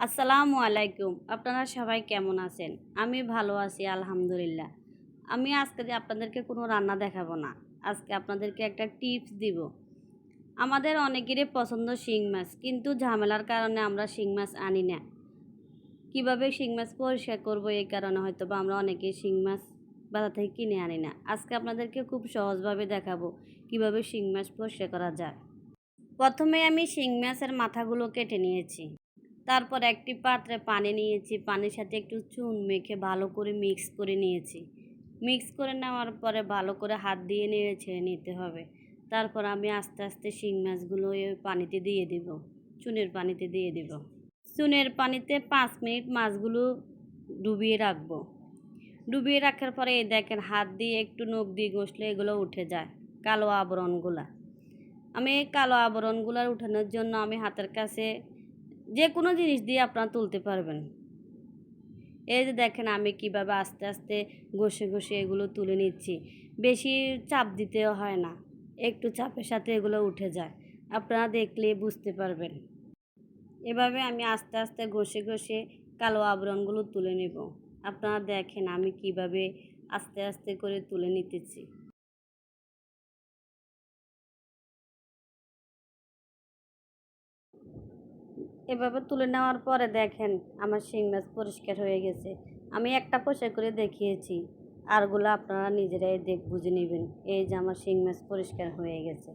আসসালামু আলাইকুম। আপনারা সবাই কেমন আছেন? আমি ভালো আছি আলহামদুলিল্লাহ। আমি আজকে আপনাদেরকে কোনো রান্না দেখাবো না। আজকে আপনাদেরকে একটা টিপস দিব। আমাদের অনেকেরই পছন্দ শিং মাছ, কিন্তু ঝামেলার কারণে আমরা শিং মাছ আনি না। কিভাবে শিং মাছ পরিষ্কার করব, এই কারণে হয়তোবা আমরা অনেকেই শিং মাছ বাজার থেকে কিনে আনি না। আজকে আপনাদেরকে খুব সহজভাবে দেখাবো কিভাবে শিং মাছ পরিষ্কার করা যায়। প্রথমে আমি শিং মাছের মাথাগুলো কেটে নিয়েছি। তারপর একটি পাত্রে পানি নিয়েছি, পানির সাথে একটু চুন মেখে ভালো করে মিক্স করে নিয়েছি। মিক্স করে নেওয়ার পরে ভালো করে হাত দিয়ে নেড়ে ছেড়ে নিতে হবে। তারপর আমি আস্তে আস্তে শিং মাছগুলো ওই পানিতে দিয়ে দেব, চুনের পানিতে দিয়ে দেব। চুনের পানিতে 5 মিনিট মাছগুলো ডুবিয়ে রাখবো। ডুবিয়ে রাখার পরে এই দেখেন, হাত দিয়ে একটু নখ দিয়ে ঘষলে এগুলো উঠে যায়, কালো আবরণগুলা। আমি এই কালো আবরণগুলো উঠানোর জন্য আমি হাতের কাছে যে কোনো জিনিস দিয়ে আপনারা তুলতে পারবেন। এই যে দেখেন আমি কিভাবে আস্তে আস্তে ঘষে ঘষে এগুলো তুলে নিচ্ছি। বেশি চাপ দিতেও হয় না, একটু চাপের সাথে এগুলো উঠে যায়। আপনারা দেখলে বুঝতে পারবেন। এভাবে আমি আস্তে আস্তে ঘষে ঘষে কালো আবরণগুলো তুলে নেব। আপনারা দেখেন আমি কিভাবে আস্তে আস্তে করে তুলে নিতেছি। এভাবে তুলে নেওয়ার পরে দেখেন আমার শিং মাছ পরিষ্কার হয়ে গেছে। আমি একটা পয়সা করে দেখিয়েছি, আরগুলো আপনারা নিজেরাই বুঝে নেবেন। এই যে আমার শিং মাছ পরিষ্কার হয়ে গেছে।